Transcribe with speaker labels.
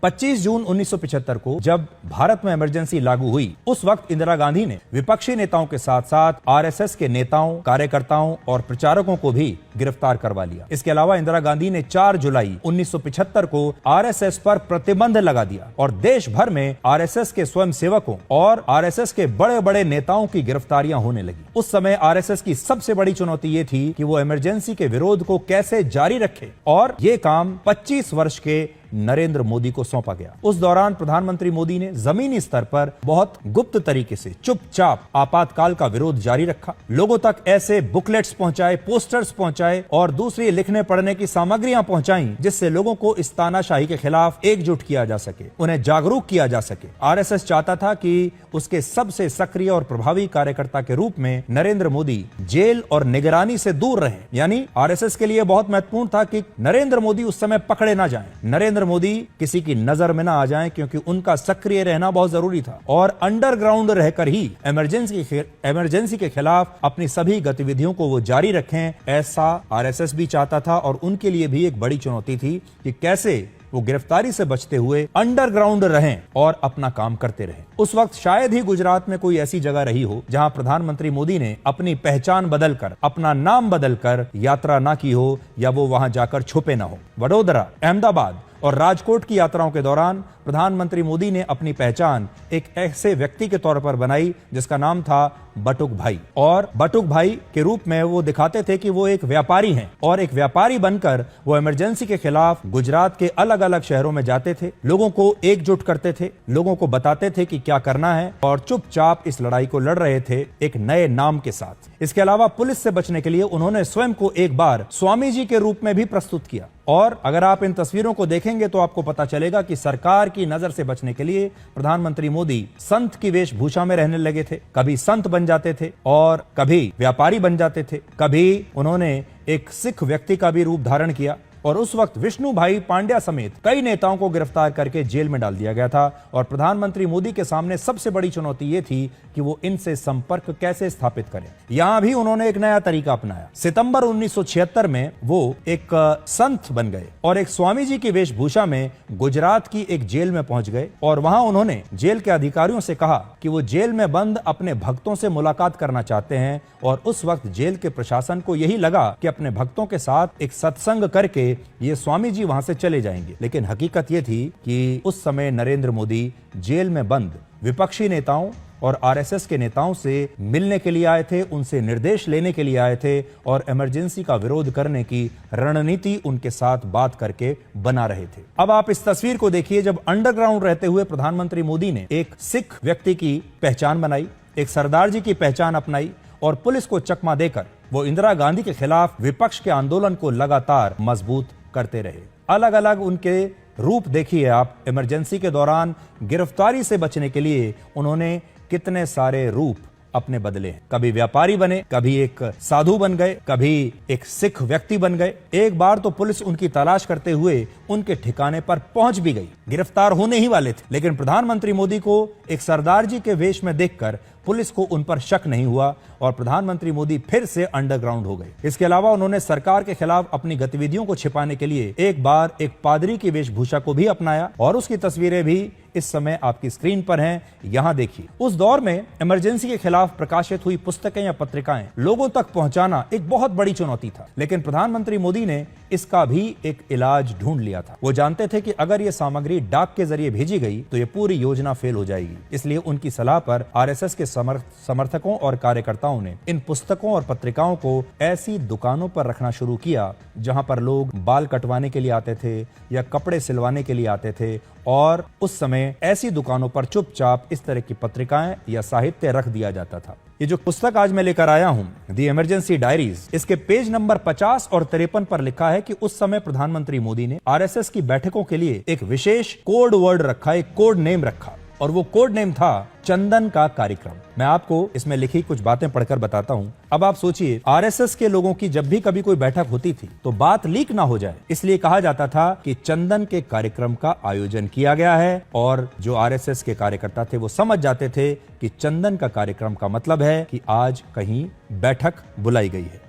Speaker 1: 25 जून 1975 को जब भारत में इमरजेंसी लागू हुई, उस वक्त इंदिरा गांधी ने विपक्षी नेताओं के साथ साथ आरएसएस के नेताओं, कार्यकर्ताओं और प्रचारकों को भी गिरफ्तार करवा लिया। इसके अलावा इंदिरा गांधी ने 4 जुलाई 1975 को आरएसएस पर प्रतिबंध लगा दिया और देश भर में आरएसएस के स्वयंसेवकों और आरएसएस के बड़े बड़े नेताओं की गिरफ्तारियां होने लगी। उस समय आरएसएस की सबसे बड़ी चुनौती ये थी कि वो इमरजेंसी के विरोध को कैसे जारी रखे, और ये काम 25 वर्ष के नरेंद्र मोदी को सौंपा गया। उस दौरान प्रधानमंत्री मोदी ने जमीनी स्तर पर बहुत गुप्त तरीके से चुपचाप आपातकाल का विरोध जारी रखा। लोगों तक ऐसे बुकलेट्स पहुंचाए, पोस्टर्स पहुंचाए और दूसरी लिखने पढ़ने की सामग्रियां पहुंचाई जिससे लोगों को इस तानाशाही के खिलाफ एकजुट किया जा सके, उन्हें जागरूक किया जा सके। आरएसएस चाहता था कि उसके सबसे सक्रिय और प्रभावी कार्यकर्ता के रूप में नरेंद्र मोदी जेल और निगरानी से दूर रहे। यानी आरएसएस के लिए बहुत महत्वपूर्ण था कि नरेंद्र मोदी उस समय पकड़े ना जाएं, नरेंद्र मोदी किसी की नजर में ना आ जाएं, क्योंकि उनका सक्रिय रहना बहुत जरूरी था और अंडरग्राउंड रहकर ही इमरजेंसी के खिलाफ अपनी सभी गतिविधियों को वो जारी रखें, ऐसा आरएसएस भी चाहता था। और उनके लिए भी एक बड़ी चुनौती थी कि कैसे वो गिरफ्तारी से बचते हुए अंडरग्राउंड रहें और अपना काम करते रहें। उस वक्त शायद ही गुजरात में कोई ऐसी जगह रही हो जहां प्रधानमंत्री मोदी ने अपनी पहचान बदलकर, अपना नाम बदलकर यात्रा ना की हो या वो वहां जाकर छुपे ना हो। वडोदरा, अहमदाबाद और राजकोट की यात्राओं के दौरान प्रधानमंत्री मोदी ने अपनी पहचान एक ऐसे व्यक्ति के तौर पर बनाई जिसका नाम था बटुक भाई, और बटुक भाई के रूप में वो दिखाते थे कि वो एक व्यापारी हैं, और एक व्यापारी बनकर वो इमरजेंसी के खिलाफ गुजरात के अलग अलग शहरों में जाते थे, लोगों को एकजुट करते थे, लोगों को बताते थे कि क्या करना है, और चुपचाप इस लड़ाई को लड़ रहे थे एक नए नाम के साथ। इसके अलावा पुलिस से बचने के लिए उन्होंने स्वयं को एक बार स्वामी जी के रूप में भी प्रस्तुत किया। और अगर आप इन तस्वीरों को देखेंगे तो आपको पता चलेगा कि सरकार की नजर से बचने के लिए प्रधानमंत्री मोदी संत की वेशभूषा में रहने लगे थे। कभी संत बन जाते थे और कभी व्यापारी बन जाते थे, कभी उन्होंने एक सिख व्यक्ति का भी रूप धारण किया। और उस वक्त विष्णु भाई पांड्या समेत कई नेताओं को गिरफ्तार करके जेल में डाल दिया गया था। और प्रधानमंत्री मोदी के सामने सबसे बड़ी चुनौती यह थी कि वो इनसे संपर्क कैसे स्थापित करें। यहां भी उन्होंने एक नया तरीका अपनाया। सितंबर 1976 में वो एक संत बन गए और एक स्वामी जी की वेशभूषा में गुजरात की एक जेल में पहुंच गए, और वहां उन्होंने जेल के अधिकारियों से कहा कि वो जेल में बंद अपने भक्तों से मुलाकात करना चाहते हैं। और उस वक्त जेल के प्रशासन को यही लगा कि अपने भक्तों के साथ एक सत्संग करके ये स्वामी जी वहां से चले जाएंगे। लेकिन हकीकत ये थी कि उस समय नरेंद्र मोदी जेल में बंद विपक्षी नेताओं और आरएसएस के नेताओं से मिलने के लिए आए थे, उनसे निर्देश लेने के लिए आए थे और इमरजेंसी का विरोध करने की रणनीति उनके साथ बात करके बना रहे थे। अब आप इस तस्वीर को देखिए, जब अंडरग्राउंड रहते हुए प्रधानमंत्री मोदी ने एक सिख व्यक्ति की पहचान बनाई, एक सरदार जी की पहचान अपनाई और पुलिस को चकमा देकर वो इंदिरा गांधी के खिलाफ विपक्ष के आंदोलन को लगातार मजबूत करते रहे। अलग अलग उनके रूप देखिए आप। इमरजेंसी के दौरान गिरफ्तारी से बचने के लिए उन्होंने कितने सारे रूप अपने बदले हैं। कभी व्यापारी बने, कभी एक साधु बन गए, कभी एक सिख व्यक्ति बन गए। एक बार तो पुलिस उनकी तलाश करते हुए उनके ठिकाने पर पहुंच भी गई, गिरफ्तार होने ही वाले थे। लेकिन प्रधानमंत्री मोदी को एक सरदार जी के वेश में देखकर पुलिस को उन पर शक नहीं हुआ और प्रधानमंत्री मोदी फिर से अंडरग्राउंड हो गए। इसके अलावा उन्होंने सरकार के खिलाफ अपनी गतिविधियों को छिपाने के लिए एक बार एक पादरी की वेशभूषा को भी अपनाया, और उसकी तस्वीरें भी इस समय आपकी स्क्रीन पर हैं, यहां देखिए। उस दौर में इमरजेंसी के खिलाफ प्रकाशित हुई पुस्तकें या पत्रिकाएं लोगों तक पहुंचाना एक बहुत बड़ी चुनौती था। लेकिन प्रधानमंत्री मोदी ने इसका भी एक इलाज ढूंढ लिया था। वो जानते थे कि अगर ये सामग्री डाक के जरिए भेजी गई तो ये पूरी योजना फेल हो जाएगी। इसलिए उनकी सलाह पर आरएसएस के समर्थकों और कार्यकर्ताओं ने इन पुस्तकों और पत्रिकाओं को ऐसी दुकानों पर रखना शुरू किया जहां पर लोग बाल कटवाने के लिए आते थे या कपड़े सिलवाने के लिए आते थे, और उस समय ऐसी दुकानों पर चुपचाप इस तरह की पत्रिकाएं या साहित्य रख दिया जाता था। ये जो पुस्तक आज मैं लेकर आया हूं, द इमरजेंसी डायरीज, इसके पेज नंबर 50 और 53 पर लिखा है कि उस समय प्रधानमंत्री मोदी ने आरएसएस की बैठकों के लिए एक विशेष कोड वर्ड रखा, एक कोड नेम रखा, और वो कोड नेम था चंदन का कार्यक्रम। मैं आपको इसमें लिखी कुछ बातें पढ़कर बताता हूं। अब आप सोचिए, आरएसएस के लोगों की जब भी कभी कोई बैठक होती थी तो बात लीक ना हो जाए, इसलिए कहा जाता था कि चंदन के कार्यक्रम का आयोजन किया गया है, और जो आरएसएस के कार्यकर्ता थे वो समझ जाते थे कि चंदन का कार्यक्रम का मतलब है कि आज कहीं बैठक बुलाई गई है।